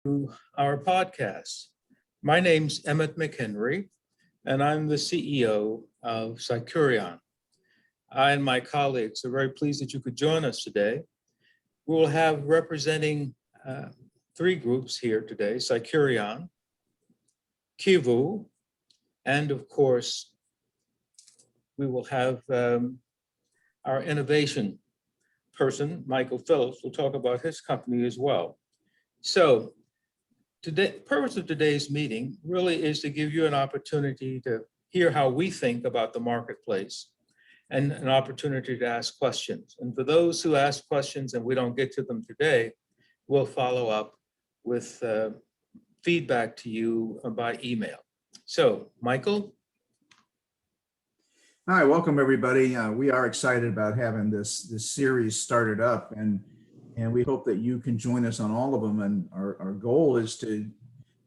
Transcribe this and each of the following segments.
to our podcast. My name's Emmett McHenry, and I'm the CEO of Cycurion. I and my colleagues are very pleased that you could join us today. We will have representing three groups here today: Cycurion, Kivu, and of course, we will have our innovation person, Michael Phillips, will talk about his company as well. So the purpose of today's meeting really is to give you an opportunity to hear how we think about the marketplace and an opportunity to ask questions. And for those who ask questions and we don't get to them today, we'll follow up with feedback to you by email. So, Michael? Hi, welcome everybody. We are excited about having this series started up, and we hope that you can join us on all of them. And our goal is to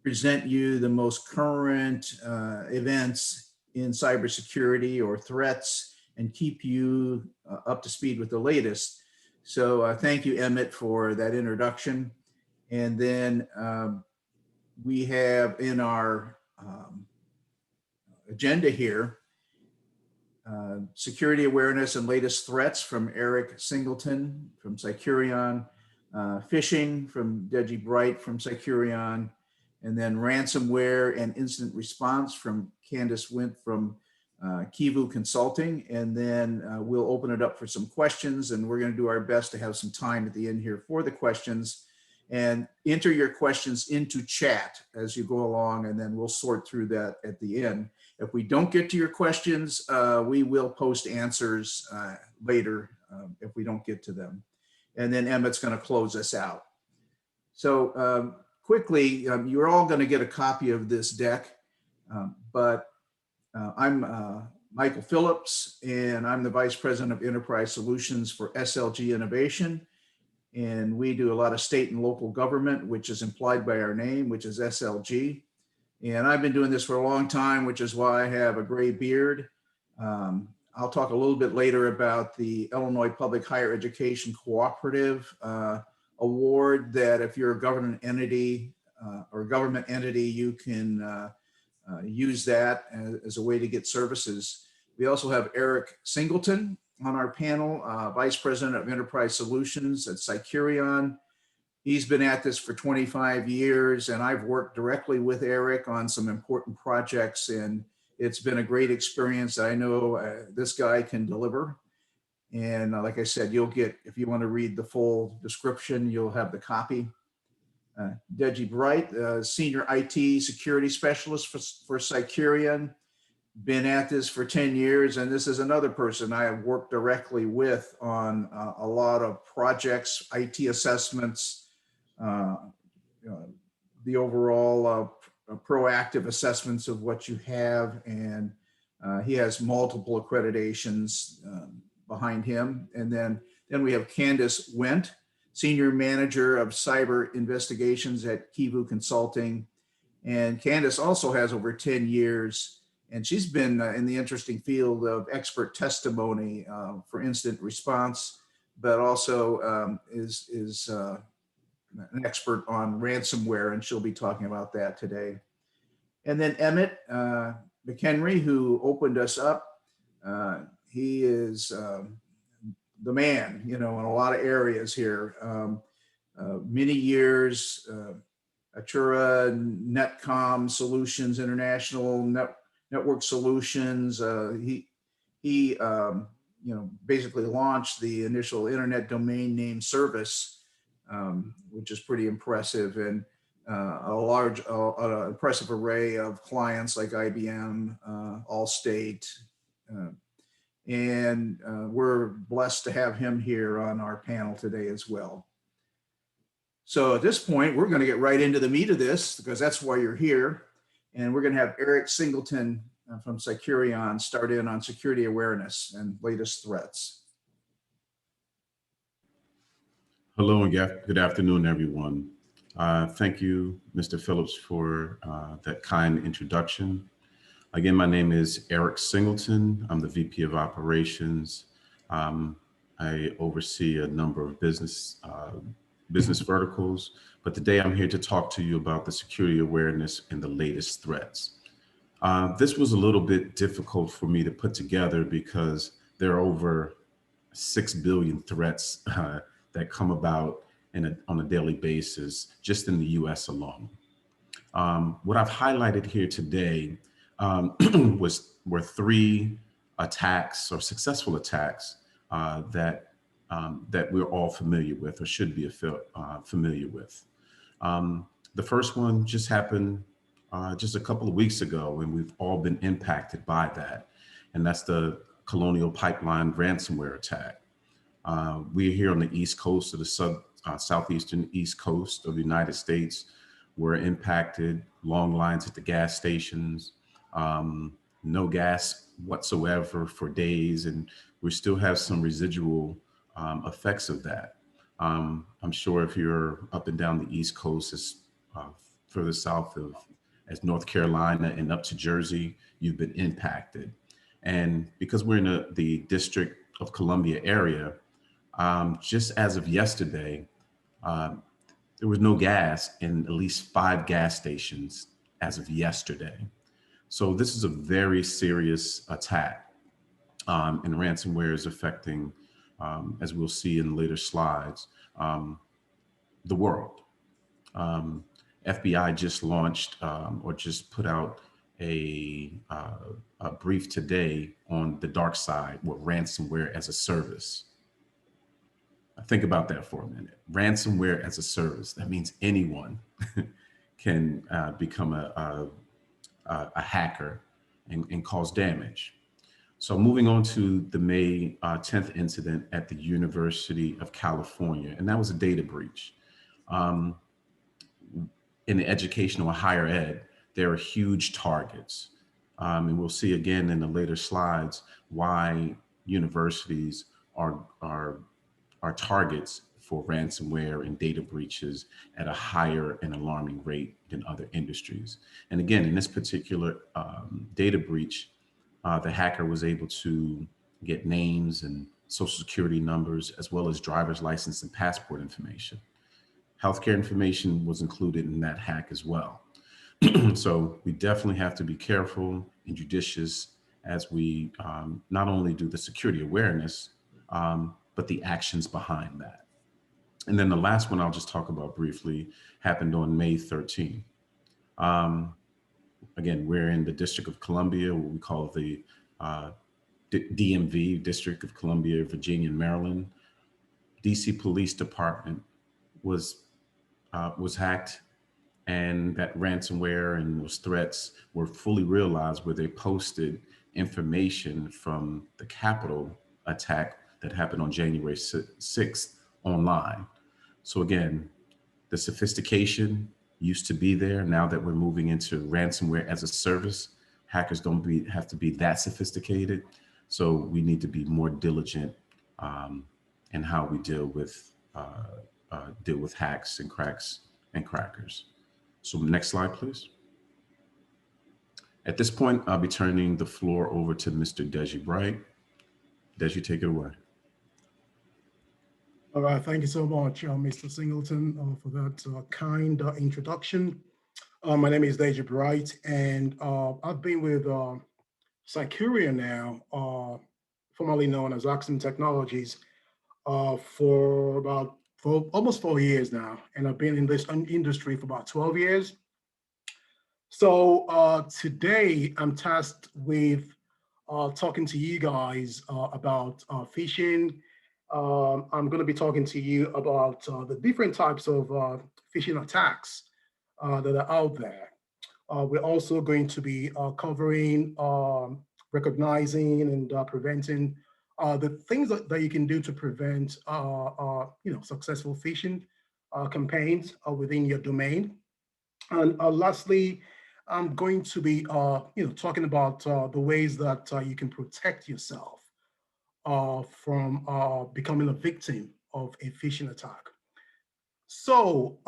present you the most current events in cybersecurity or threats and keep you up to speed with the latest. So thank you, Emmett, for that introduction. And then we have in our agenda here, security awareness and latest threats from Eric Singleton from Cycurion, phishing from Deji Bright from Cycurion, and then ransomware and incident response from Candace Wint from Kivu Consulting. And then we'll open it up for some questions, and we're going to do our best to have some time at the end here for the questions. And enter your questions into chat as you go along, and then we'll sort through that at the end. If we don't get to your questions, we will post answers later if we don't get to them. And then Emmett's going to close us out. So quickly, you're all going to get a copy of this deck, but I'm Michael Phillips, and I'm the Vice President of Enterprise Solutions for SLG Innovation. And we do a lot of state and local government, which is implied by our name, which is SLG. And I've been doing this for a long time, which is why I have a gray beard. I'll talk a little bit later about the Illinois Public Higher Education Cooperative Award, that if you're a government entity, you can use that as a way to get services. We also have Eric Singleton on our panel, Vice President of Enterprise Solutions at Cycurion. He's been at this for 25 years, and I've worked directly with Eric on some important projects, and it's been a great experience. I know this guy can deliver. And like I said, you'll get, if you want to read the full description, you'll have the copy. Deji Bright, Senior IT Security Specialist for Cycurion. Been at this for 10 years, and this is another person I have worked directly with on a lot of projects, IT assessments, the overall proactive assessments of what you have, and he has multiple accreditations behind him. And then we have Candace Wint, Senior Manager of Cyber Investigations at Kivu Consulting. And Candace also has over 10 years, and she's been in the interesting field of expert testimony for incident response, but also is an expert on ransomware, and she'll be talking about that today. And then Emmett McHenry, who opened us up. He is the man, in a lot of areas here. Many years, Atura, Netcom Solutions International, Network Solutions. He basically launched the initial internet domain name service, which is pretty impressive, and an impressive array of clients like IBM, Allstate, and we're blessed to have him here on our panel today as well. So at this point, we're going to get right into the meat of this, because that's why you're here. And we're going to have Eric Singleton from Cycurion start in on security awareness and latest threats. Hello and good afternoon, everyone. Thank you, Mr. Phillips, for that kind introduction. Again, my name is Eric Singleton. I'm the VP of Operations. I oversee a number of business business verticals. But today I'm here to talk to you about the security awareness and the latest threats. This was a little bit difficult for me to put together because there are over 6 billion threats that come about on a daily basis just in the US alone. What I've highlighted here today were 3 attacks or successful attacks that we're all familiar with or should be familiar with. The first one just happened just a couple of weeks ago, and we've all been impacted by that. And that's the Colonial Pipeline ransomware attack. We're here on the East Coast of the southeastern East Coast of the United States. We're impacted, long lines at the gas stations, no gas whatsoever for days, and we still have some residual effects of that. I'm sure if you're up and down the East Coast, as further south of as North Carolina and up to Jersey, you've been impacted. And because we're in the District of Columbia area, just as of yesterday, there was no gas in at least 5 gas stations as of yesterday. So this is a very serious attack, and ransomware is affecting, as we'll see in later slides, the world. FBI just launched or just put out a brief today on the dark side with ransomware as a service. Think about that for a minute. Ransomware as a service. That means anyone can become a hacker and cause damage. So moving on to the May 10th incident at the University of California, and that was a data breach. In the educational or higher ed, there are huge targets. And we'll see again in the later slides why universities are targets for ransomware and data breaches at a higher and alarming rate than other industries. And again, in this particular data breach, the hacker was able to get names and social security numbers, as well as driver's license and passport information. Healthcare information was included in that hack as well. So we definitely have to be careful and judicious as we not only do the security awareness, but the actions behind that. And then the last one I'll just talk about briefly happened on May 13th. Again, we're in the District of Columbia, what we call the DMV, District of Columbia, Virginia, and Maryland. DC Police Department was hacked, and that ransomware and those threats were fully realized where they posted information from the Capitol attack that happened on January 6th online. So again, the sophistication used to be there. Now that we're moving into ransomware as a service, hackers don't have to be that sophisticated. So we need to be more diligent in how we deal with hacks and cracks and crackers. So next slide, please. At this point, I'll be turning the floor over to Mr. Deji Bright. Deji, take it away. All right, thank you so much, Mr. Singleton, for that kind introduction. My name is Deji Bright, and I've been with Cycuria now, formerly known as Axon Technologies, for almost 4 years now, and I've been in this industry for about 12 years. So today I'm tasked with talking to you guys about phishing. I'm going to be talking to you about the different types of phishing attacks that are out there. We're also going to be covering recognizing and preventing the things that you can do to prevent successful phishing campaigns within your domain. And lastly, I'm going to be talking about the ways that you can protect yourself from becoming a victim of a phishing attack. So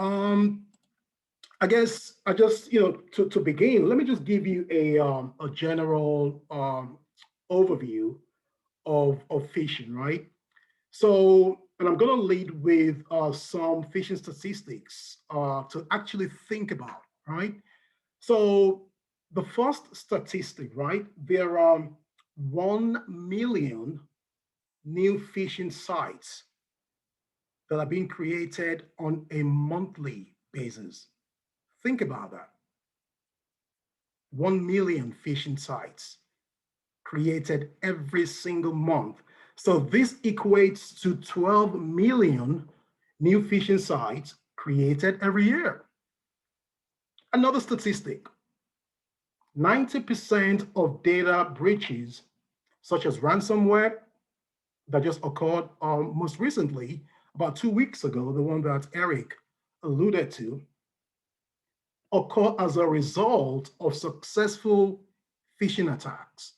I guess to begin, let me just give you a general overview of phishing, right? So And I'm going to lead with some phishing statistics to actually think about, right? So the first statistic, right? There are 1 million new phishing sites that are being created on a monthly basis. Think about that. 1 million phishing sites created every single month. So this equates to 12 million new phishing sites created every year. Another statistic, 90% of data breaches, such as ransomware that just occurred most recently, about 2 weeks ago, the one that Eric alluded to, occur as a result of successful phishing attacks.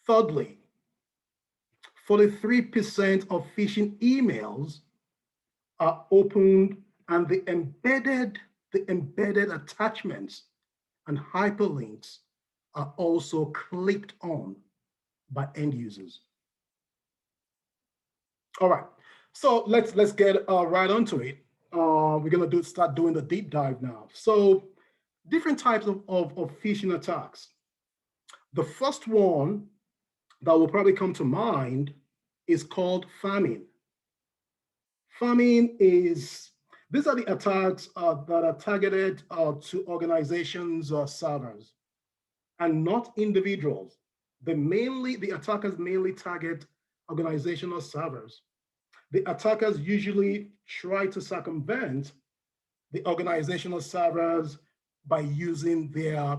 Thirdly, 43% of phishing emails are opened and the embedded attachments and hyperlinks are also clicked on by end users. All right, so let's get right onto it. We're gonna start doing the deep dive now. So different types of phishing attacks. The first one that will probably come to mind is called pharming. Pharming is, these are the attacks that are targeted to organizations or servers and not individuals. The attackers mainly target organizational servers. The attackers usually try to circumvent the organizational servers by using their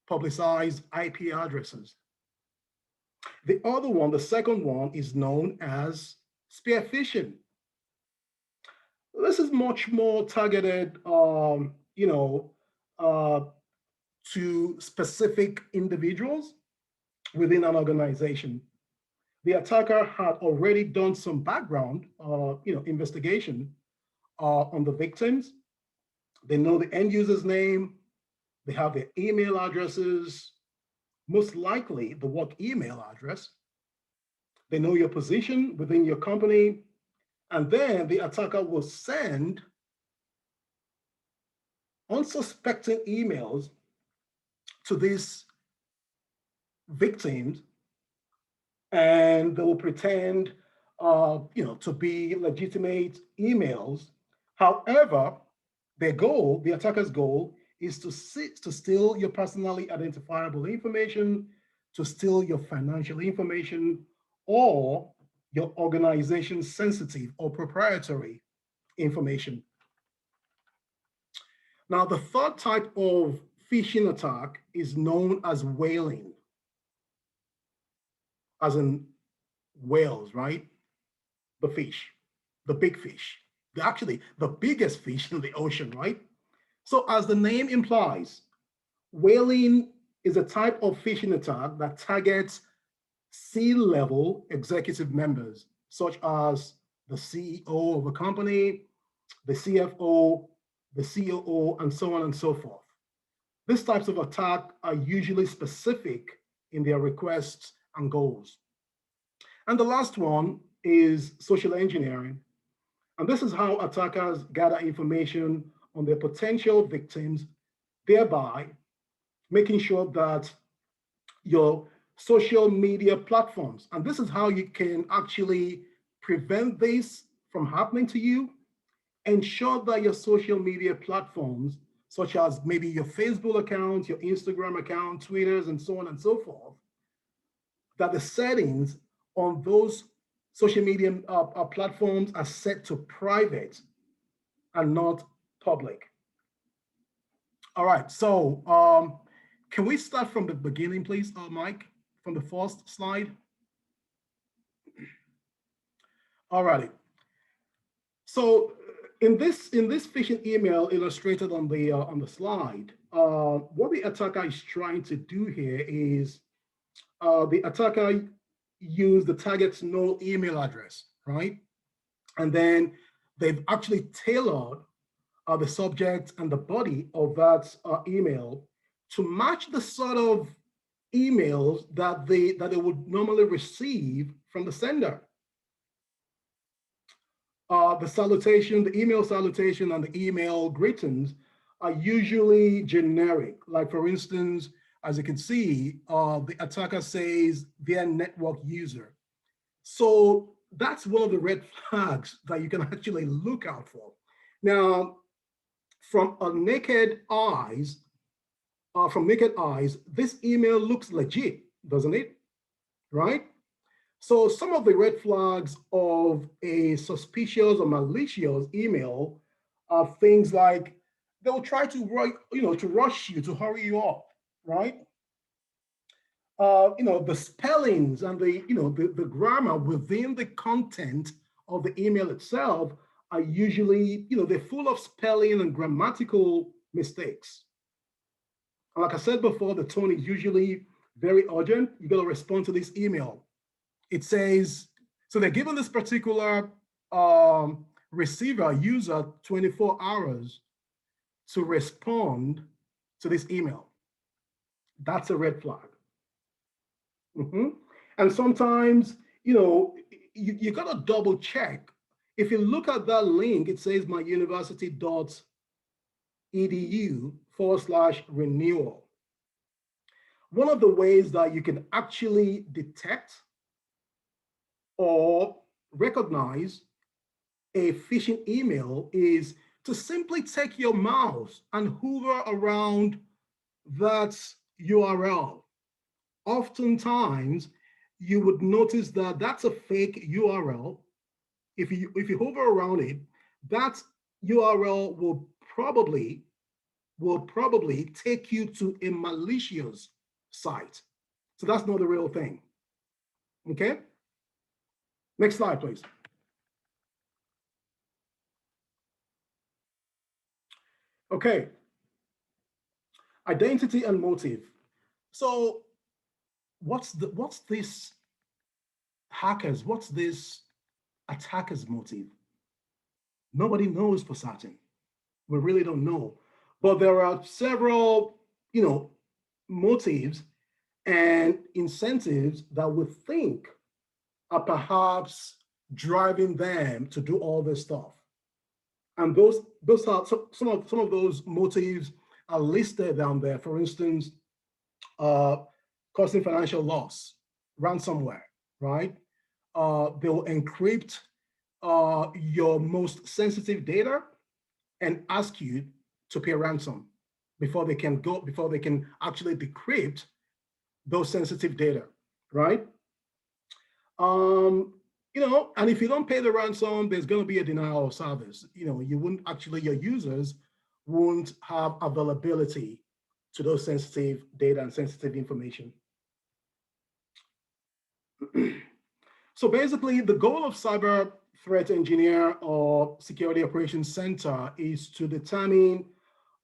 publicized IP addresses. The other one, the second one, is known as spear phishing. This is much more targeted, uh, to specific individuals within an organization. The attacker had already done some background, investigation on the victims. They know the end user's name. They have their email addresses, most likely the work email address. They know your position within your company. And then the attacker will send unsuspecting emails to these victims, and they will pretend, to be legitimate emails. However, the attacker's goal, is to steal your personally identifiable information, to steal your financial information, or your organization's sensitive or proprietary information. Now, the third type of phishing attack is known as whaling, as in whales, right? The fish, the big fish, actually the biggest fish in the ocean, right? So as the name implies, whaling is a type of phishing attack that targets C-level executive members, such as the CEO of a company, the CFO, the COO, and so on and so forth. These types of attack are usually specific in their requests and goals. And the last one is social engineering. And this is how attackers gather information on their potential victims, thereby making sure that your social media platforms, and this is how you can actually prevent this from happening to you, ensure that your social media platforms, such as maybe your Facebook account, your Instagram account, Twitters, and so on and so forth, that the settings on those social media platforms are set to private and not public. All right, so can we start from the beginning, please, Mike, from the first slide? All righty. So in this phishing email illustrated on the slide, what the attacker is trying to do here is the attacker used the target's null email address, right? And then they've actually tailored the subject and the body of that email to match the sort of emails that they would normally receive from the sender. The salutation, the email salutation and the email greetings are usually generic. Like for instance, as you can see, the attacker says their network user. So that's one of the red flags that you can actually look out for. Now, from naked eyes, this email looks legit, doesn't it? Right? So some of the red flags of a suspicious or malicious email are things like they'll try to to rush you, to hurry you up, right? The spellings and the grammar within the content of the email itself are usually, they're full of spelling and grammatical mistakes. And like I said before, the tone is usually very urgent. You got to respond to this email. It says, so they're given this particular receiver user 24 hours to respond to this email. That's a red flag. And sometimes, you got to double check. If you look at that link, it says myuniversity.edu/renewal. One of the ways that you can actually detect or recognize a phishing email is to simply take your mouse and hover around that URL. Oftentimes, you would notice that that's a fake URL. If you hover around it, that URL will probably take you to a malicious site. So that's not the real thing. Okay? Next slide, please. Okay. Identity and motive. So what's this attacker's motive? Nobody knows for certain. We really don't know. But there are several, motives and incentives that we think are perhaps driving them to do all this stuff. And those are some of those motives are listed down there. For instance, causing financial loss, ransomware, right? They'll encrypt your most sensitive data and ask you to pay ransom before they can actually decrypt those sensitive data, right? And if you don't pay the ransom, there's going to be a denial of service. Your users won't have availability to those sensitive data and sensitive information. So basically, the goal of cyber threat engineer or security operations center is to determine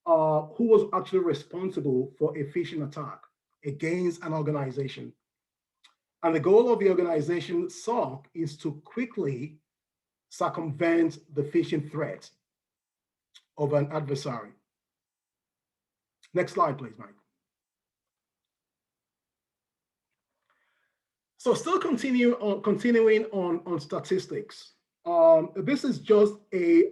who was actually responsible for a phishing attack against an organization. And the goal of the organization, SOC, is to quickly circumvent the phishing threat of an adversary. Next slide, please, Mike. So still continuing on statistics. This is just a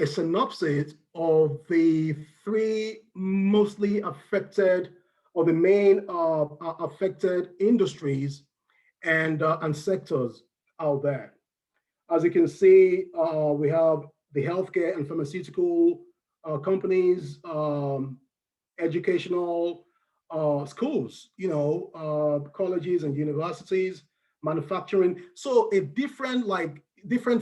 synopsis of the three mostly affected, or the main affected industries and sectors out there. As you can see, we have the healthcare and pharmaceutical companies, educational schools, colleges and universities, manufacturing. So a different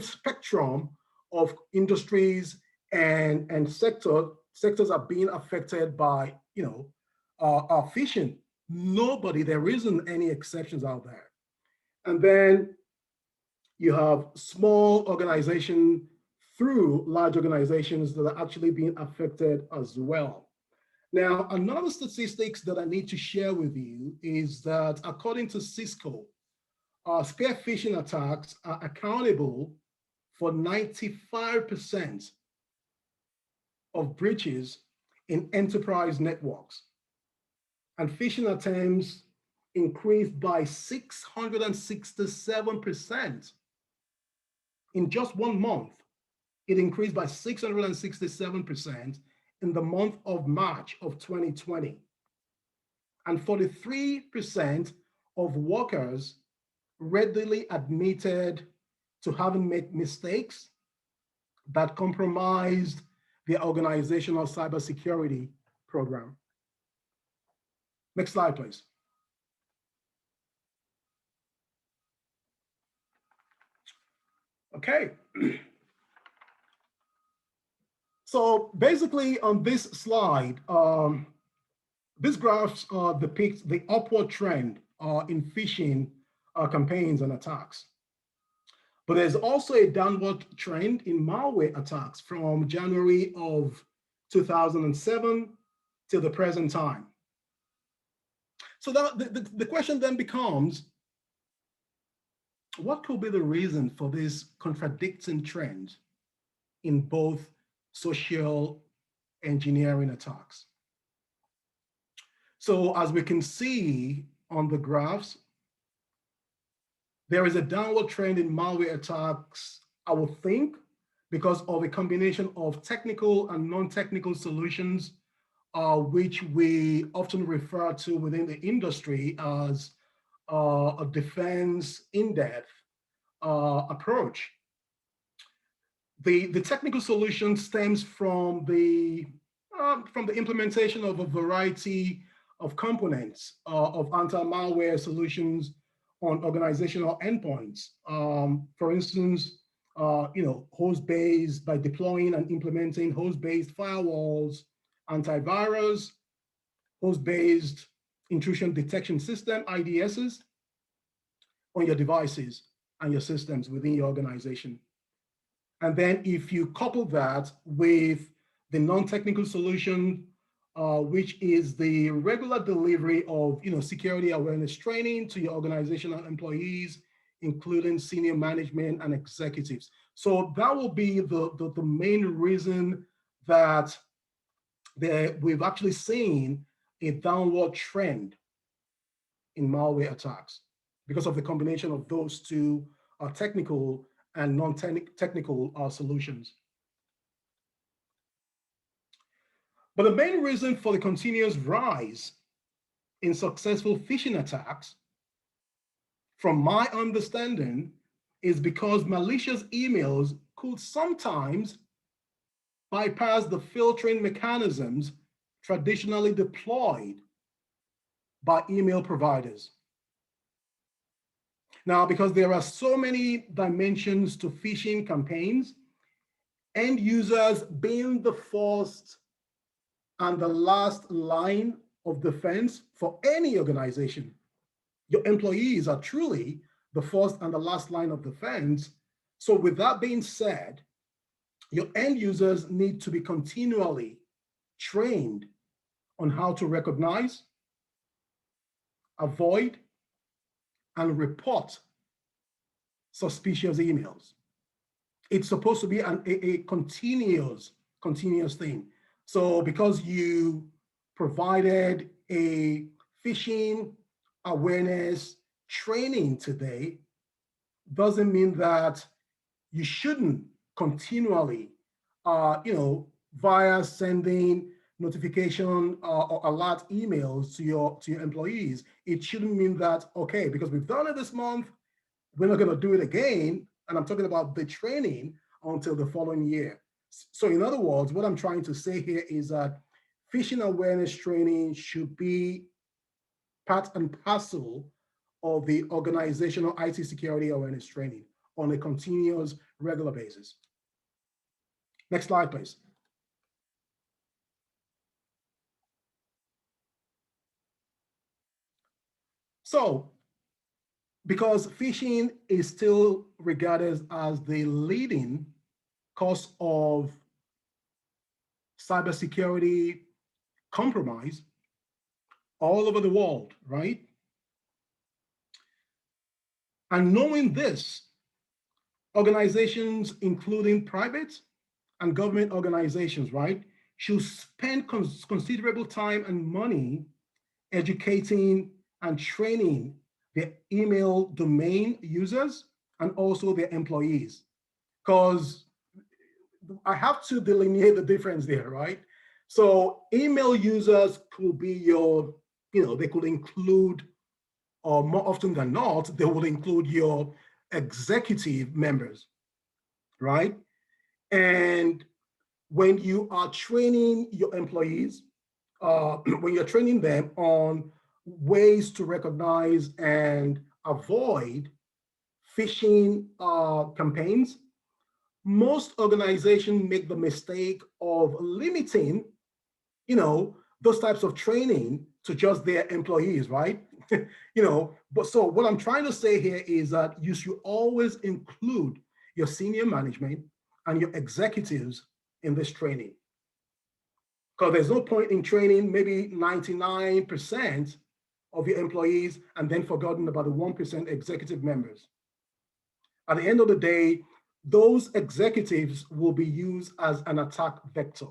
spectrum of industries and sectors are being affected by phishing. There isn't any exceptions out there. And then you have small organizations through large organizations that are actually being affected as well. Now, another statistics that I need to share with you is that according to Cisco, spear phishing attacks are accountable for 95% of breaches in enterprise networks. And phishing attempts increased by 667% In just 1 month, it increased by 667% in the month of March of 2020. And 43% of workers readily admitted to having made mistakes that compromised their organizational cybersecurity program. Next slide, please. Okay. So basically on this slide, this graph depicts the upward trend in phishing campaigns and attacks. But there's also a downward trend in malware attacks from January of 2007 till the present time. So the question then becomes, what could be the reason for this contradicting trend in both social engineering attacks? So as we can see on the graphs, there is a downward trend in malware attacks, I would think, because of a combination of technical and non-technical solutions, which we often refer to within the industry as a defense in-depth approach. The technical solution stems from the implementation of a variety of components of anti-malware solutions on organizational endpoints. For instance, host-based, by deploying and implementing host-based firewalls, antivirus, host-based intrusion detection system, IDSs, on your devices and your systems within your organization. And then if you couple that with the non-technical solution, which is the regular delivery of security awareness training to your organizational employees, including senior management and executives. So that will be the main reason that we've actually seen a downward trend in malware attacks because of the combination of those two technical and non-technical solutions. But the main reason for the continuous rise in successful phishing attacks, from my understanding, is because malicious emails could sometimes bypass the filtering mechanisms traditionally deployed by email providers. Now, because there are so many dimensions to phishing campaigns, end users being the first and the last line of defense for any organization. Your employees are truly the first and the last line of defense. So with that being said, your end users need to be continually trained on how to recognize, avoid, and report suspicious emails. It's supposed to be a continuous thing. So because you provided a phishing awareness training today, doesn't mean that you shouldn't continually, via sending notification or alert emails to your employees. It shouldn't mean that, okay, because we've done it this month, we're not going to do it again. And I'm talking about the training until the following year. So in other words, what I'm trying to say here is that phishing awareness training should be part and parcel of the organizational IT security awareness training on a continuous, regular basis. Next slide, please. So, because phishing is still regarded as the leading cause of cybersecurity compromise all over the world, right? And knowing this, organizations, including private and government organizations, right, should spend considerable time and money educating and training their email domain users and also their employees because I have to delineate the difference there, right? So email users could be your, they could include, or more often than not, they will include your executive members, right? And when you are training your employees, when you're training them on ways to recognize and avoid phishing campaigns, most organizations make the mistake of limiting, those types of training to just their employees, right? But so what I'm trying to say here is that you should always include your senior management and your executives in this training. Because there's no point in training maybe 99% of your employees and then forgotten about the 1% executive members. At the end of the day, those executives will be used as an attack vector.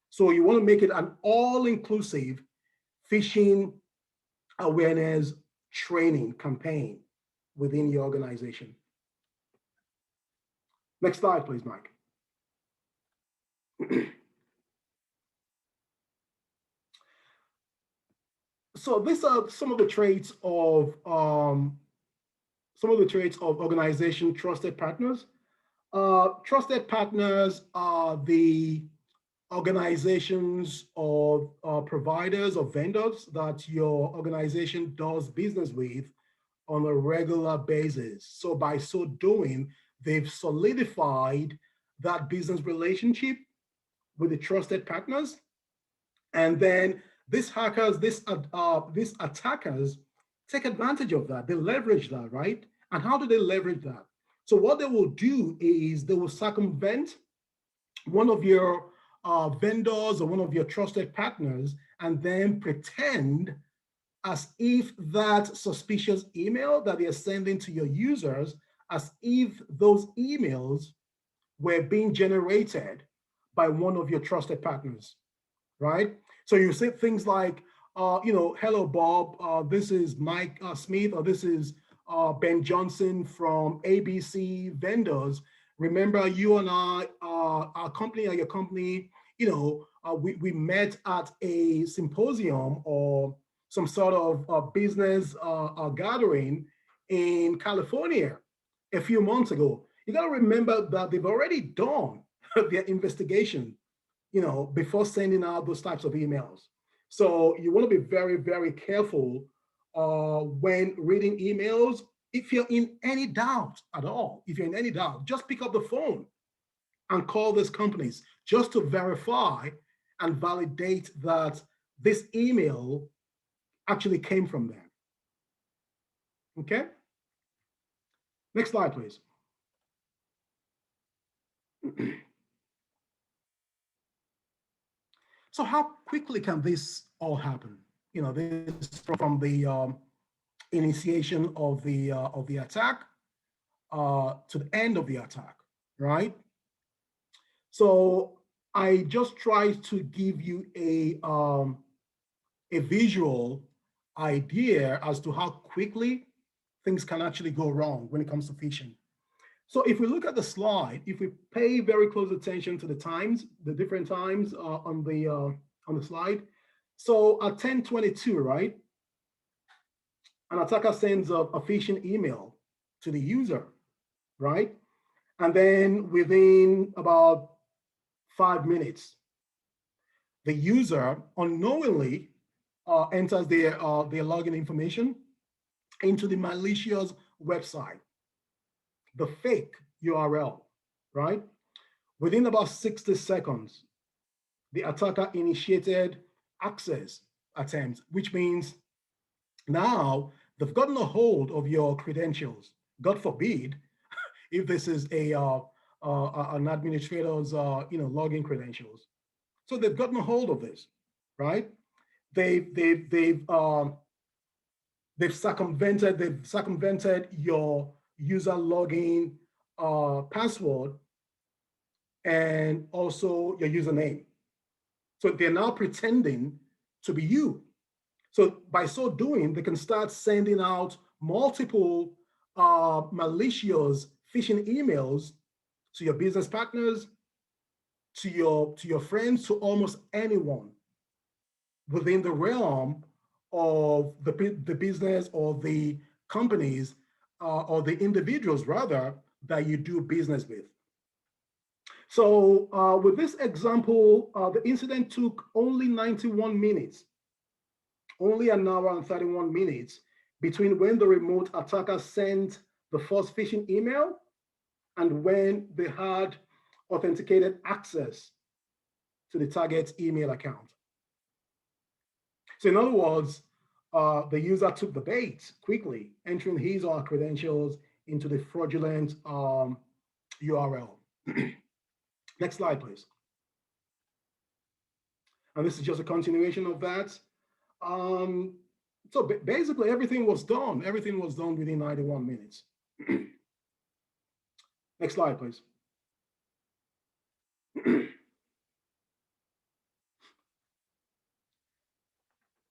So you want to make it an all-inclusive phishing awareness training campaign within your organization. Next slide, please, Mike. So these are some of the traits of organization trusted partners. Trusted partners are the organizations or providers or vendors that your organization does business with on a regular basis. So by so doing, they've solidified that business relationship with the trusted partners. And then these hackers, these attackers take advantage of that. They leverage that, right? And how do they leverage that? So what they will do is they will circumvent one of your vendors or one of your trusted partners and then pretend as if that suspicious email that they're sending to your users, as if those emails were being generated by one of your trusted partners, right? So you say things like, hello, Bob, this is Mike Smith, or this is Ben Johnson from ABC Vendors. Remember, you and I, our company or your company, we met at a symposium or some sort of business gathering in California a few months ago. You got to remember that they've already done their investigation, before sending out those types of emails. So you want to be very, very careful when reading emails. If you're in any doubt at all, just pick up the phone and call these companies just to verify and validate that this email actually came from them. Okay? Next slide, please. So how quickly can this all happen? This from the initiation of the attack to the end of the attack, right? So I just tried to give you a visual idea as to how quickly things can actually go wrong when it comes to phishing. So if we look at the slide, if we pay very close attention to the times, the different times on the slide. So at 10:22, right? An attacker sends a phishing email to the user, right? And then within about 5 minutes, the user unknowingly enters their login information into the malicious website, the fake URL, right? Within about 60 seconds, the attacker initiated access attempts, which means now they've gotten a hold of your credentials. God forbid, if this is an administrator's login credentials. So they've gotten a hold of this, right? They've circumvented your user login password and also your username. So they're now pretending to be you. So by so doing, they can start sending out multiple malicious phishing emails to your business partners, to your friends, to almost anyone within the realm of the business or the companies or the individuals rather that you do business with. So with this example, the incident took only 91 minutes, only an hour and 31 minutes between when the remote attacker sent the first phishing email and when they had authenticated access to the target's email account. So in other words, the user took the bait quickly, entering his or her credentials into the fraudulent URL. Next slide, please. And this is just a continuation of that. So basically everything was done. Everything was done within 91 minutes. Next slide, please.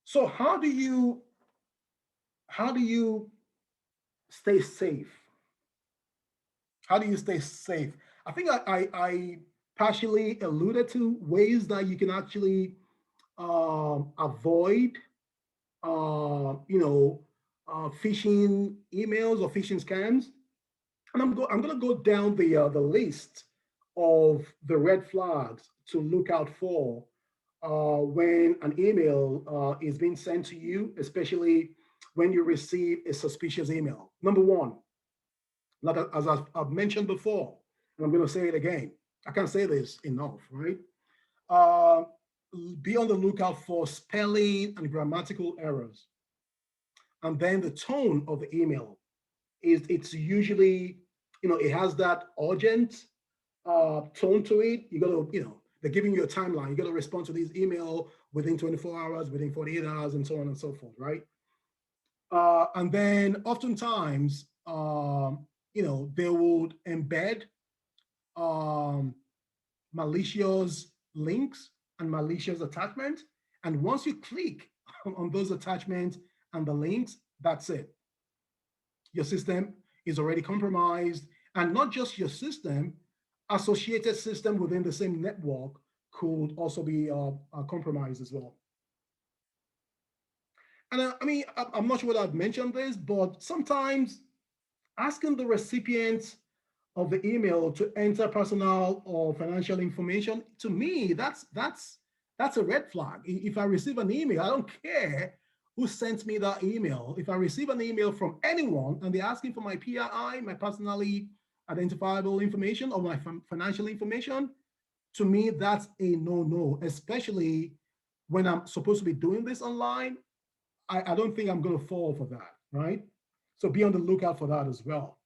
So how do you stay safe? How do you stay safe? I think I partially alluded to ways that you can actually avoid phishing emails or phishing scams. And I'm going to go down the list of the red flags to look out for when an email is being sent to you, especially when you receive a suspicious email. Number one, like as I've mentioned before, and I'm going to say it again, I can't say this enough, right? Be on the lookout for spelling and grammatical errors. And then the tone of the email it's usually, it has that urgent tone to it. You got to, they're giving you a timeline. You got to respond to these email within 24 hours, within 48 hours, and so on and so forth, right? And then oftentimes, they would embed malicious links and malicious attachments. And once you click on those attachments and the links, that's it. Your system is already compromised. And not just your system, associated system within the same network could also be compromised as well. And I'm not sure whether I've mentioned this, but sometimes asking the recipient of the email to enter personal or financial information, to me, that's a red flag. If I receive an email, I don't care who sent me that email. If I receive an email from anyone and they're asking for my PII, my personally identifiable information, or my financial information, to me, that's a no-no, especially when I'm supposed to be doing this online. I don't think I'm going to fall for that, right? So be on the lookout for that as well.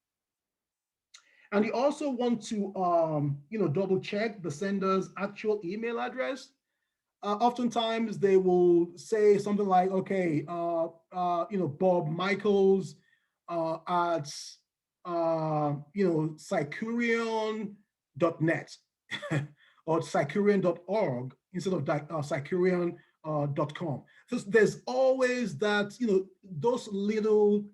And you also want to, double check the sender's actual email address. Oftentimes they will say something like, okay, Bob Michaels at, Cycurion.net or Cycurion.org instead of Cycurion.com. So there's always that, those little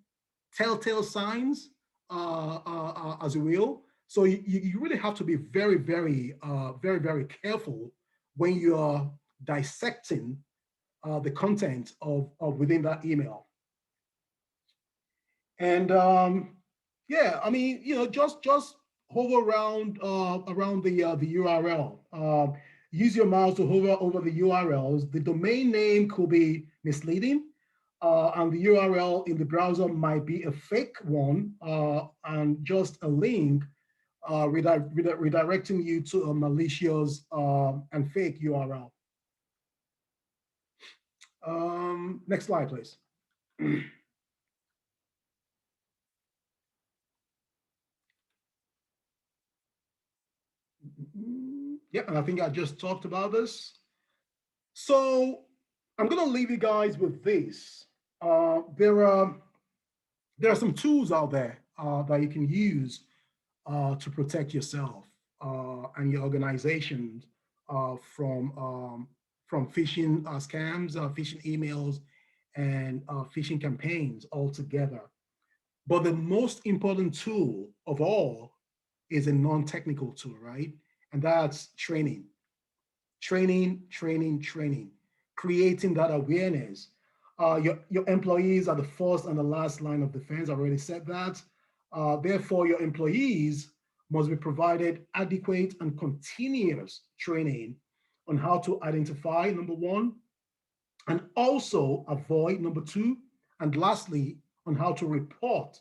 telltale signs, as you will. So you really have to be very, very, very, very careful when you are dissecting the content of within that email. And just hover around the URL. Use your mouse to hover over the URLs. The domain name could be misleading, and the URL in the browser might be a fake one and just a link redirecting you to a malicious and fake URL. Next slide, please. Yeah, and I think I just talked about this. So I'm going to leave you guys with this. There are some tools out there that you can use to protect yourself and your organization from phishing scams, phishing emails, and phishing campaigns altogether. But the most important tool of all is a non-technical tool, right? And that's training, training, training, training, creating that awareness. Your employees are the first and the last line of defense. I already said that. Therefore, your employees must be provided adequate and continuous training on how to identify, number one, and also avoid, number two, and lastly, on how to report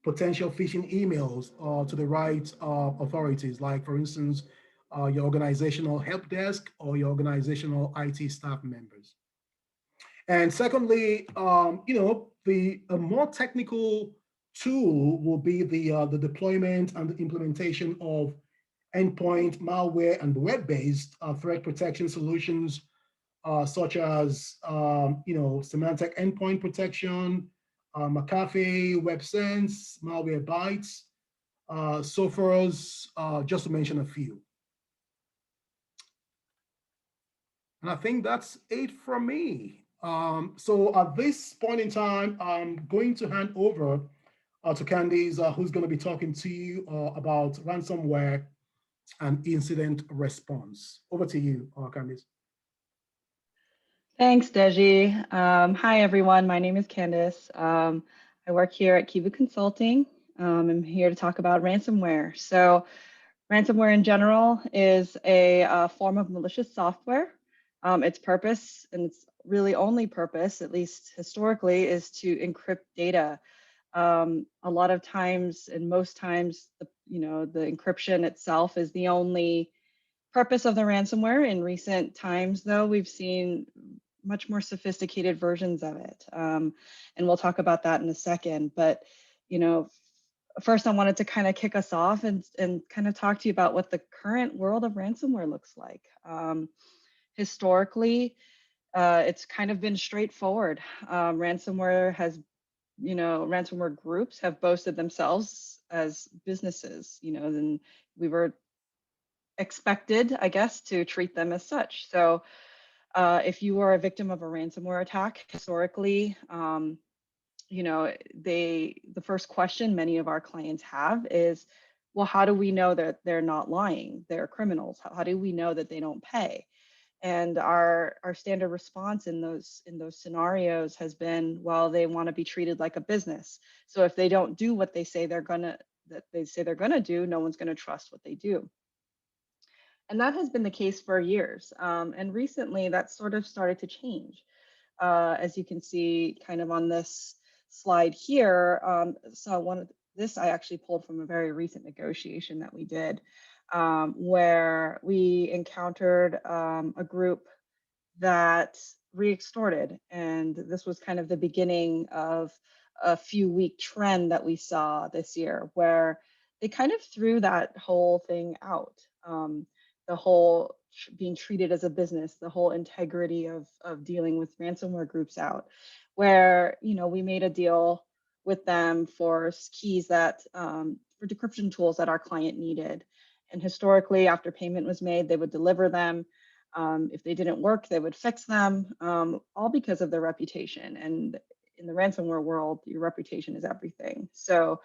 potential phishing emails to the right authorities, like, for instance, your organizational help desk or your organizational IT staff members. And secondly, the a more technical tool will be the deployment and the implementation of endpoint malware and web-based threat protection solutions, such as Symantec endpoint protection, McAfee, WebSense, Malwarebytes, Sophos, just to mention a few. And I think that's it from me. So at this point in time, I'm going to hand over to Candice, who's going to be talking to you about ransomware and incident response. Over to you, Candice. Thanks, Deji. Hi, everyone. My name is Candice. I work here at Kiva Consulting. I'm here to talk about ransomware. So ransomware in general is a form of malicious software. Its purpose, and its really only purpose, at least historically, is to encrypt data. A lot of times, and most times, the encryption itself is the only purpose of the ransomware. In recent times, though, we've seen much more sophisticated versions of it. And we'll talk about that in a second. But, first I wanted to kind of kick us off and kind of talk to you about what the current world of ransomware looks like. Historically, it's kind of been straightforward. Ransomware groups have boasted themselves as businesses, and we were expected, I guess, to treat them as such. So if you are a victim of a ransomware attack, historically, the first question many of our clients have is, well, how do we know that they're not lying? They're criminals. How do we know that they don't pay? And our standard response in those scenarios has been, well, they want to be treated like a business. So if they don't do what they say they're gonna do, no one's gonna trust what they do. And that has been the case for years. And recently that sort of started to change. As you can see kind of on this slide here. So this I actually pulled from a very recent negotiation that we did, where we encountered a group that re-extorted. And this was kind of the beginning of a few week trend that we saw this year, where they kind of threw that whole thing out. The whole being treated as a business, the whole integrity of dealing with ransomware groups out, where we made a deal with them for keys that for decryption tools that our client needed. And historically, after payment was made, they would deliver them. If they didn't work, they would fix them, all because of their reputation. And in the ransomware world, your reputation is everything. So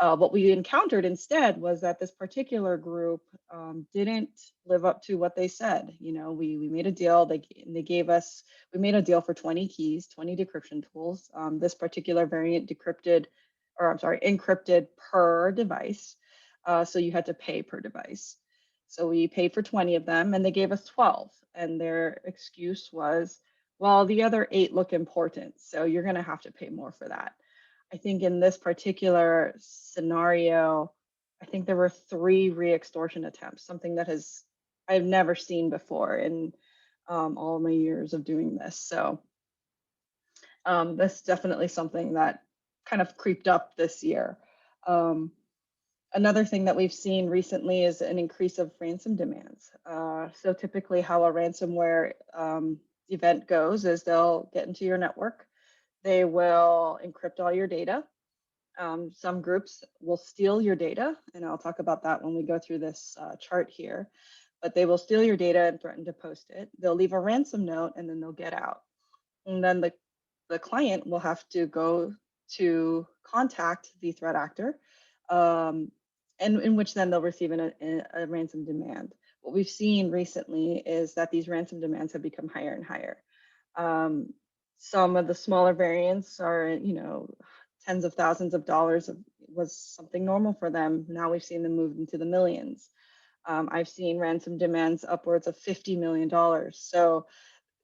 what we encountered instead was that this particular group didn't live up to what they said. We made a deal. We made a deal for 20 keys, 20 decryption tools. This particular variant encrypted per device. So you had to pay per device. So we paid for 20 of them, and they gave us 12. And their excuse was, well, the other 8 look important, so you're going to have to pay more for that. I think in this particular scenario, I think there were 3 re-extortion attempts, something that I've never seen before in all of my years of doing this. So that's definitely something that kind of creeped up this year. Another thing that we've seen recently is an increase of ransom demands. So typically how a ransomware event goes is they'll get into your network. They will encrypt all your data. Some groups will steal your data, and I'll talk about that when we go through this chart here. But they will steal your data and threaten to post it. They'll leave a ransom note, and then they'll get out. And then the client will have to go to contact the threat actor and in which then they'll receive a ransom demand. What we've seen recently is that these ransom demands have become higher and higher. Some of the smaller variants are, tens of thousands of dollars was something normal for them. Now we've seen them move into the millions. I've seen ransom demands upwards of $50 million. So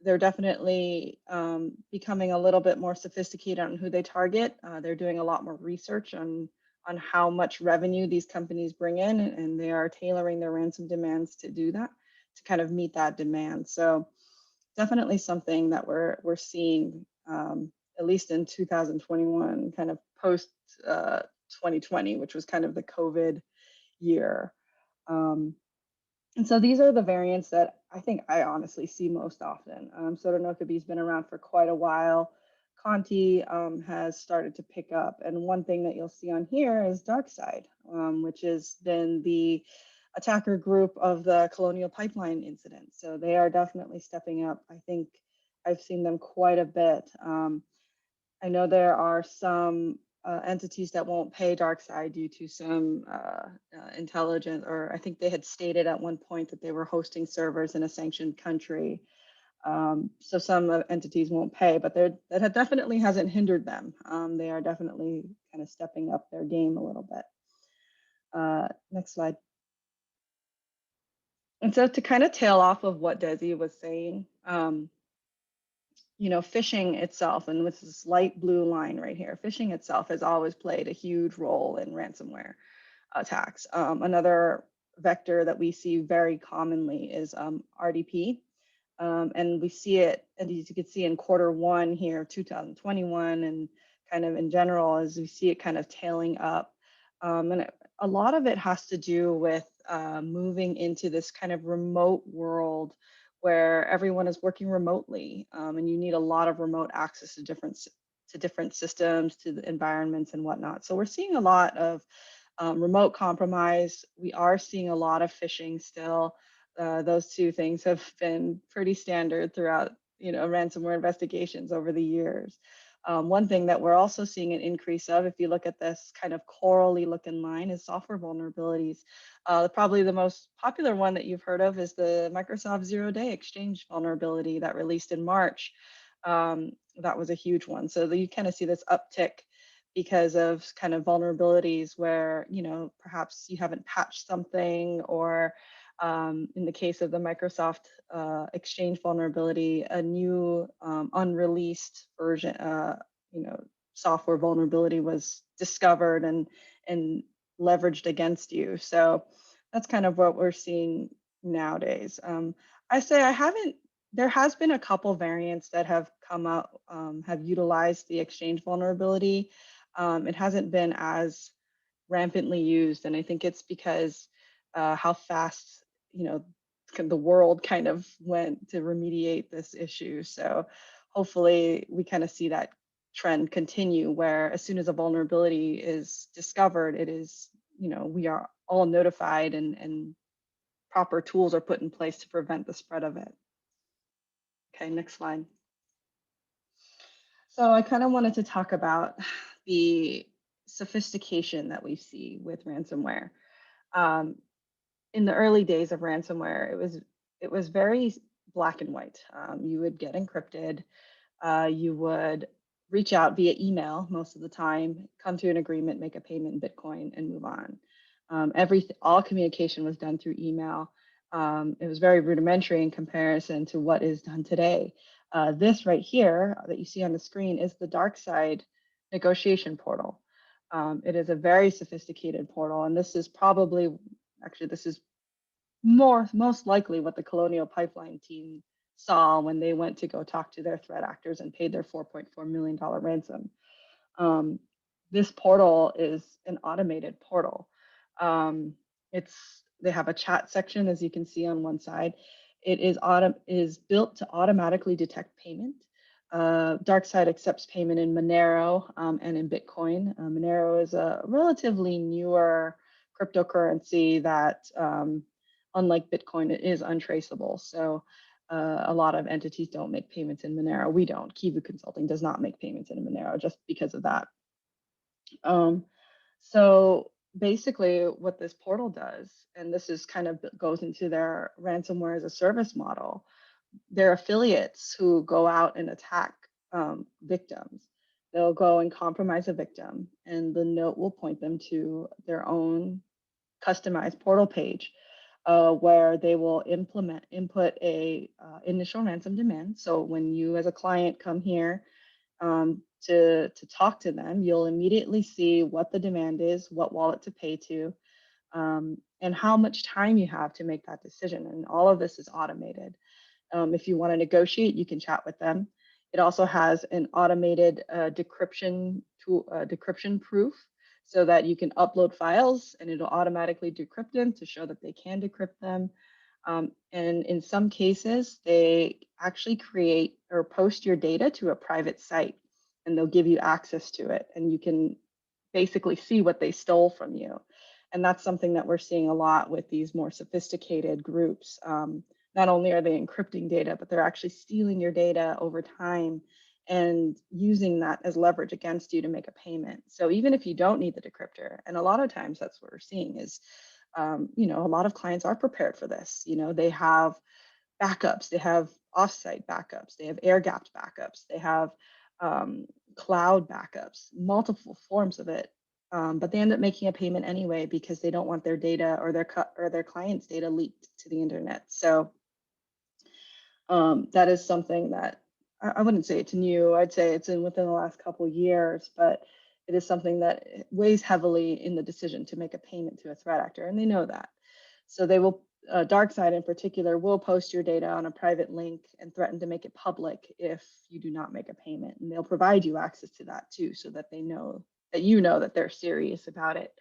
they're definitely becoming a little bit more sophisticated on who they target. They're doing a lot more research on how much revenue these companies bring in, and they are tailoring their ransom demands to do that, to kind of meet that demand. So definitely something that we're seeing, at least in 2021, kind of post 2020, which was kind of the COVID year. And so these are the variants that I think I honestly see most often. Sotonokobe's been around for quite a while. Conti has started to pick up. And one thing that you'll see on here is DarkSide, which has been the attacker group of the Colonial Pipeline incident. So they are definitely stepping up. I think I've seen them quite a bit. I know there are some entities that won't pay DarkSide due to some intelligence, or I think they had stated at one point that they were hosting servers in a sanctioned country. So some entities won't pay, but that definitely hasn't hindered them. They are definitely kind of stepping up their game a little bit. Next slide. And so to kind of tail off of what Desi was saying, phishing itself, and with this light blue line right here, phishing itself has always played a huge role in ransomware attacks. Another vector that we see very commonly is RDP. And we see it, and as you can see in Q1 here, 2021, and kind of in general, as we see it kind of tailing up. And a lot of it has to do with moving into this kind of remote world where everyone is working remotely, and you need a lot of remote access to different systems, to the environments and whatnot. So we're seeing a lot of remote compromise. We are seeing a lot of phishing still. Those two things have been pretty standard throughout, ransomware investigations over the years. One thing that we're also seeing an increase of, if you look at this kind of corally looking line, is software vulnerabilities. Probably the most popular one that you've heard of is the Microsoft zero-day exchange vulnerability that released in March. That was a huge one. So you kind of see this uptick because of kind of vulnerabilities where, perhaps you haven't patched something, or in the case of the Microsoft Exchange vulnerability, a new unreleased version, software vulnerability was discovered and leveraged against you. So that's kind of what we're seeing nowadays. I say there has been a couple variants that have come out, have utilized the Exchange vulnerability. It hasn't been as rampantly used, and I think it's because how fast the world kind of went to remediate this issue. So hopefully we kind of see that trend continue, where as soon as a vulnerability is discovered, it is, we are all notified, and proper tools are put in place to prevent the spread of it. Okay, next slide. So I kind of wanted to talk about the sophistication that we see with ransomware. In the early days of ransomware, it was very black and white. You would get encrypted. You would reach out via email most of the time, come to an agreement, make a payment in Bitcoin, and move on. All communication was done through email. It was very rudimentary in comparison to what is done today. This right here that you see on the screen is the DarkSide negotiation portal. It is a very sophisticated portal, and this is most likely what the Colonial Pipeline team saw when they went to go talk to their threat actors and paid their $4.4 million ransom. This portal is an automated portal. They have a chat section, as you can see on one side. It is built to automatically detect payment. DarkSide accepts payment in Monero and in Bitcoin. Monero is a relatively newer cryptocurrency that, unlike Bitcoin, it is untraceable. So a lot of entities don't make payments in Monero. We don't. Kivu Consulting does not make payments in Monero just because of that. So basically what this portal does, and this is kind of goes into their ransomware as a service model, their affiliates who go out and attack victims. They'll go and compromise a victim, and the note will point them to their own customized portal page where they will input a initial ransom demand. So when you as a client come here to talk to them, you'll immediately see what the demand is, what wallet to pay to, and how much time you have to make that decision. And all of this is automated. If you want to negotiate, you can chat with them. It also has an automated decryption tool, decryption proof, so that you can upload files and it'll automatically decrypt them to show that they can decrypt them. And in some cases, they actually create or post your data to a private site, and they'll give you access to it, and you can basically see what they stole from you. And that's something that we're seeing a lot with these more sophisticated groups. Not only are they encrypting data, but they're actually stealing your data over time and using that as leverage against you to make a payment. So even if you don't need the decryptor, and a lot of times that's what we're seeing is, a lot of clients are prepared for this. They have backups, they have offsite backups, they have air-gapped backups, they have cloud backups, multiple forms of it. But they end up making a payment anyway because they don't want their data or their client's data leaked to the internet. So that is something that I wouldn't say it's new. I'd say it's within the last couple of years, but it is something that weighs heavily in the decision to make a payment to a threat actor, and they know that. So they will, DarkSide in particular, will post your data on a private link and threaten to make it public if you do not make a payment. And they'll provide you access to that too, so that they know that they're serious about it.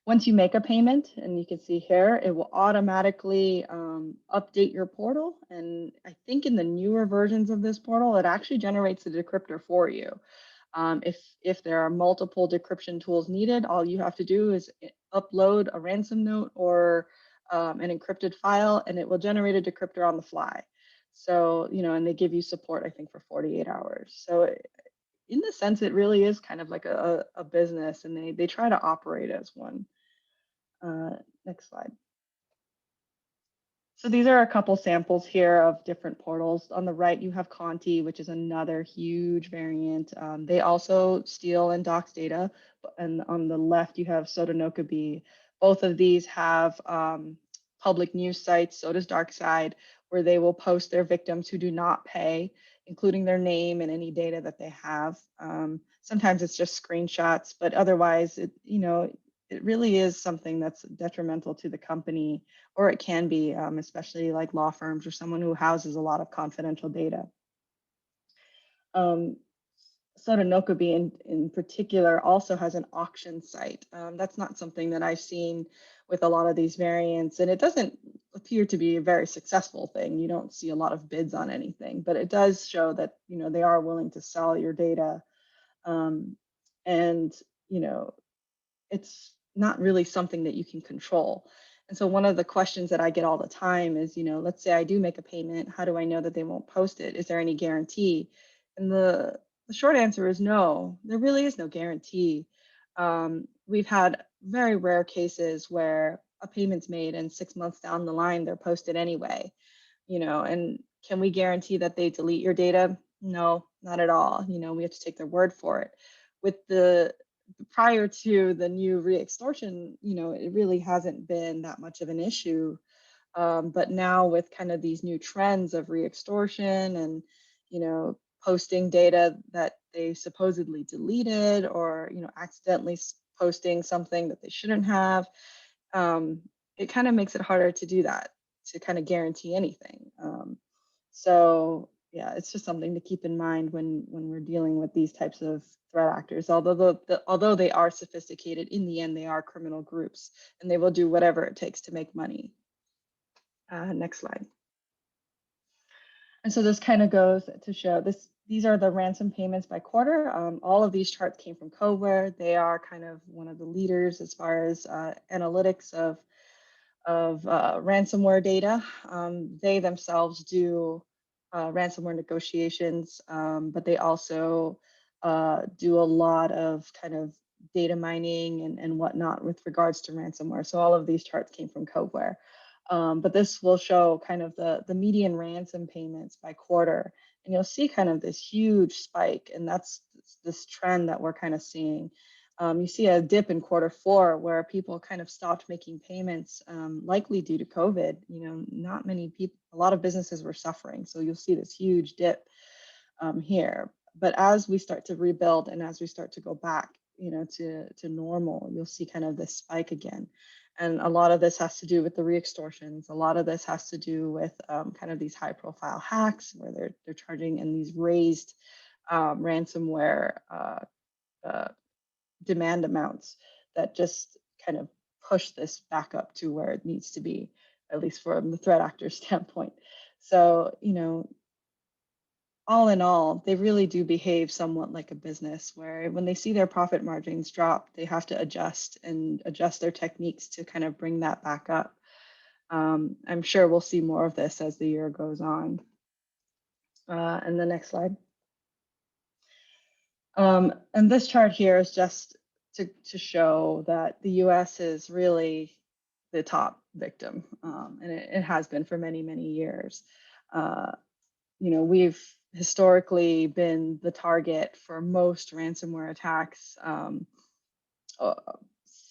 Once you make a payment, and you can see here, it will automatically update your portal. And I think in the newer versions of this portal, it actually generates a decryptor for you. If there are multiple decryption tools needed, all you have to do is upload a ransom note or an encrypted file, and it will generate a decryptor on the fly. So, and they give you support, I think, for 48 hours. So in the sense, it really is kind of like a business, and they try to operate as one. Next slide. So these are a couple samples here of different portals. On the right, you have Conti, which is another huge variant. They also steal and dox data. And on the left, you have Sodinokobi. Both of these have public news sites. So does DarkSide, where they will post their victims who do not pay, including their name and any data that they have. Sometimes it's just screenshots, but otherwise, it really is something that's detrimental to the company, or it can be, especially like law firms or someone who houses a lot of confidential data. Sodinokobi in particular also has an auction site. That's not something that I've seen with a lot of these variants, and it doesn't appear to be a very successful thing. You don't see a lot of bids on anything, but it does show that they are willing to sell your data, and it's not really something that you can control. And so one of the questions that I get all the time is, let's say I do make a payment, how do I know that they won't post it? Is there any guarantee? And the short answer is no, there really is no guarantee. We've had very rare cases where a payment's made and 6 months down the line, they're posted anyway, and can we guarantee that they delete your data? No, not at all. We have to take their word for it. With prior to the new re-extortion, it really hasn't been that much of an issue. But now with kind of these new trends of re-extortion and, posting data that they supposedly deleted, or, accidentally posting something that they shouldn't have, it kind of makes it harder to do that, to kind of guarantee anything. So yeah, it's just something to keep in mind when we're dealing with these types of threat actors. Although they are sophisticated, in the end, they are criminal groups, and they will do whatever it takes to make money. Next slide. And so this kind of goes to show this. These are the ransom payments by quarter. All of these charts came from Coveware. They are kind of one of the leaders as far as analytics of ransomware data. They themselves do ransomware negotiations, but they also do a lot of kind of data mining and whatnot with regards to ransomware. So all of these charts came from Coveware. But this will show kind of the median ransom payments by quarter. And you'll see kind of this huge spike. And that's this trend that we're kind of seeing. You see a dip in Q4 where people kind of stopped making payments, likely due to COVID. Not many people, a lot of businesses were suffering. So you'll see this huge dip here. But as we start to rebuild and as we start to go back, to normal, you'll see kind of this spike again. And a lot of this has to do with the re-extortions. A lot of this has to do with kind of these high-profile hacks where they're charging in these raised ransomware demand amounts that just kind of push this back up to where it needs to be, at least from the threat actor standpoint. So, all in all, they really do behave somewhat like a business where when they see their profit margins drop, they have to adjust their techniques to kind of bring that back up. I'm sure we'll see more of this as the year goes on. And the next slide. And this chart here is just to show that the US is really the top victim, and it has been for many, many years. We've historically been the target for most ransomware attacks,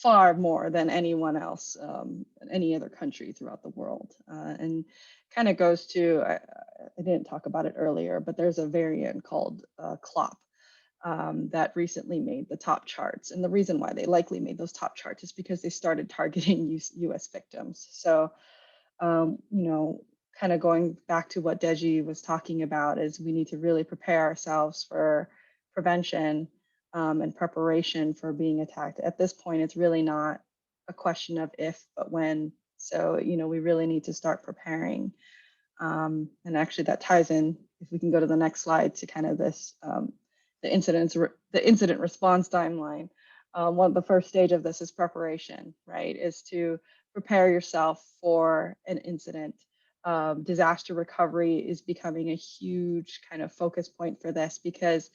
far more than anyone else, any other country throughout the world. And kind of goes to, I didn't talk about it earlier, but there's a variant called CLOP that recently made the top charts. And the reason why they likely made those top charts is because they started targeting US victims. So, kind of going back to what Deji was talking about is we need to really prepare ourselves for prevention and preparation for being attacked. At this point, it's really not a question of if, but when. So, we really need to start preparing. And actually that ties in, if we can go to the next slide, to kind of this, the incident response timeline. The first stage of this is preparation, right? Is to prepare yourself for an incident. Disaster recovery is becoming a huge kind of focus point for this because,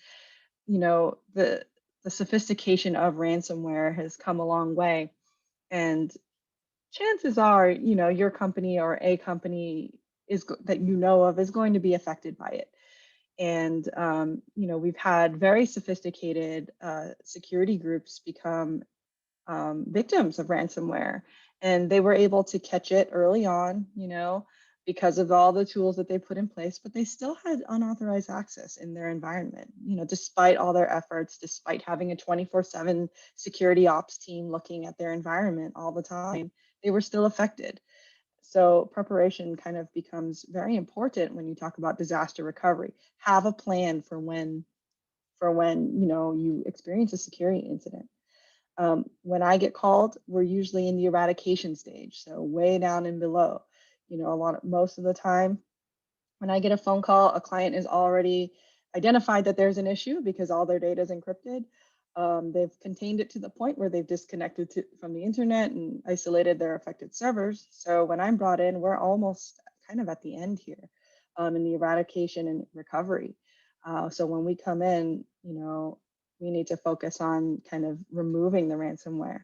the sophistication of ransomware has come a long way, and chances are, your company or a company that is going to be affected by it. And we've had very sophisticated security groups become victims of ransomware, and they were able to catch it early on, because of all the tools that they put in place, but they still had unauthorized access in their environment, despite all their efforts, despite having a 24/7 security ops team looking at their environment all the time, they were still affected. So preparation kind of becomes very important when you talk about disaster recovery. Have a plan for when you experience a security incident. When I get called, we're usually in the eradication stage, so way down and below. Most of the time, when I get a phone call, a client is already identified that there's an issue because all their data is encrypted. They've contained it to the point where they've disconnected from the internet and isolated their affected servers. So when I'm brought in, we're almost kind of at the end here in the eradication and recovery. So when we come in, we need to focus on kind of removing the ransomware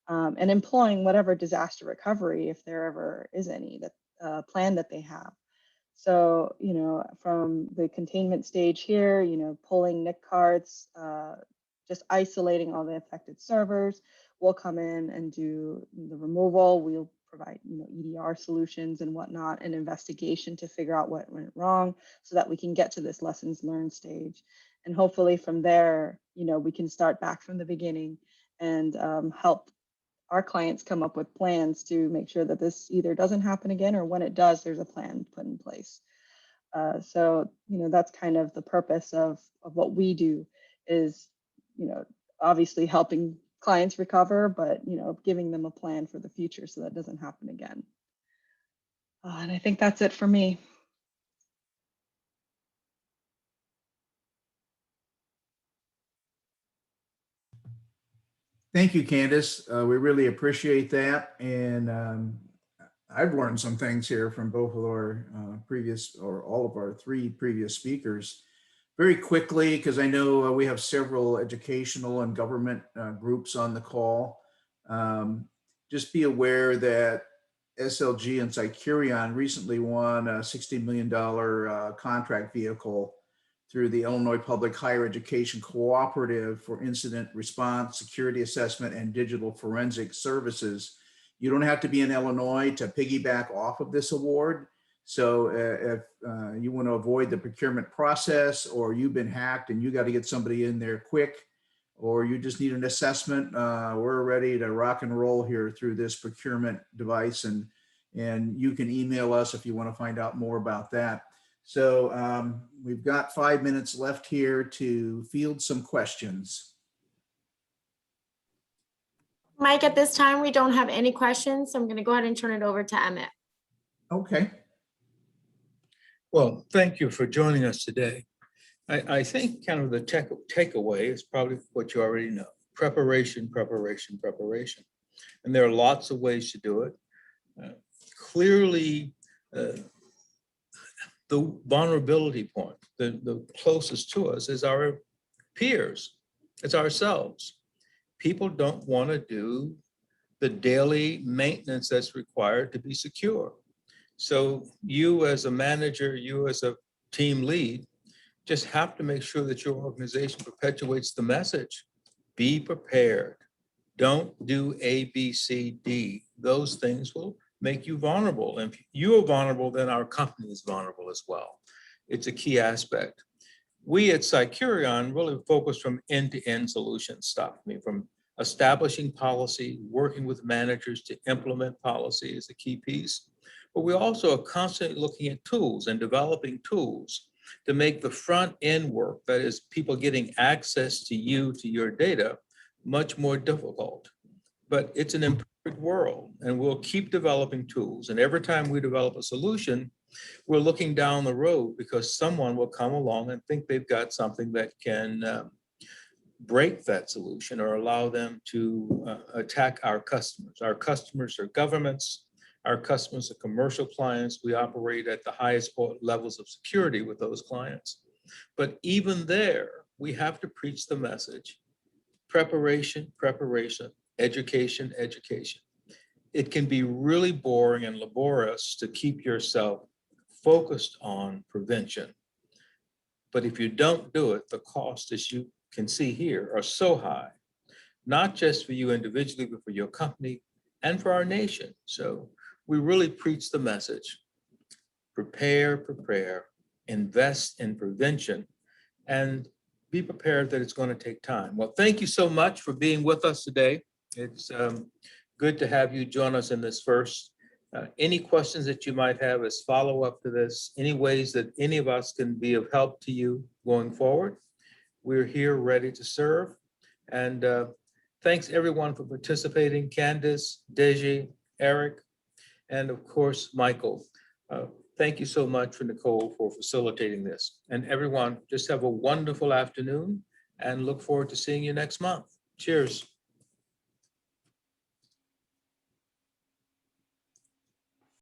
and employing whatever disaster recovery, if there ever is any, that plan that they have. So, from the containment stage here, pulling NIC cards, just isolating all the affected servers. We'll come in and do the removal. We'll provide, EDR solutions and whatnot, and investigation to figure out what went wrong so that we can get to this lessons learned stage. And hopefully from there, we can start back from the beginning and help our clients come up with plans to make sure that this either doesn't happen again, or when it does, there's a plan put in place. So, that's kind of the purpose of what we do is, obviously helping clients recover, but, giving them a plan for the future so that doesn't happen again. And I think that's it for me. Thank you, Candace. We really appreciate that. And I've learned some things here from both of our previous, or all of our three previous speakers. Very quickly, because I know we have several educational and government groups on the call. Just be aware that SLG and Cycurion recently won a $60 million contract vehicle through the Illinois Public Higher Education Cooperative for Incident Response, Security Assessment, and Digital Forensic Services. You don't have to be in Illinois to piggyback off of this award. So if you want to avoid the procurement process, or you've been hacked and you got to get somebody in there quick, or you just need an assessment, we're ready to rock and roll here through this procurement device. And you can email us if you want to find out more about that. So we've got 5 minutes left here to field some questions. Mike, at this time, we don't have any questions. So I'm going to go ahead and turn it over to Emmett. Okay. Well, thank you for joining us today. I think kind of the takeaway is probably what you already know: preparation, preparation, preparation. And there are lots of ways to do it. Clearly, the vulnerability point, the closest to us, is our peers. It's ourselves. People don't want to do the daily maintenance that's required to be secure. So you as a manager, you as a team lead, just have to make sure that your organization perpetuates the message. Be prepared. Don't do A, B, C, D. Those things will make you vulnerable. And if you are vulnerable, then our company is vulnerable as well. It's a key aspect. We at Cycurion really focus from end-to-end solution stuff. I mean, from establishing policy, working with managers to implement policy is a key piece. But we also are constantly looking at tools and developing tools to make the front end work, that is people getting access to you, to your data, much more difficult. But it's an imperfect world, and we'll keep developing tools. And every time we develop a solution, we're looking down the road because someone will come along and think they've got something that can break that solution or allow them to attack our customers. Our customers are governments. Our customers are commercial clients. We operate at the highest levels of security with those clients. But even there, we have to preach the message: preparation, preparation, education, education. It can be really boring and laborious to keep yourself focused on prevention. But if you don't do it, the costs, as you can see here, are so high, not just for you individually, but for your company and for our nation. So we really preach the message: prepare, prepare, invest in prevention, and be prepared that it's going to take time. Well, thank you so much for being with us today. It's good to have you join us in this first. Any questions that you might have as follow-up to this, any ways that any of us can be of help to you going forward, we're here ready to serve. And thanks everyone for participating: Candace, Deji, Eric, and of course, Michael. Thank you so much for Nicole for facilitating this. And everyone, just have a wonderful afternoon and look forward to seeing you next month. Cheers.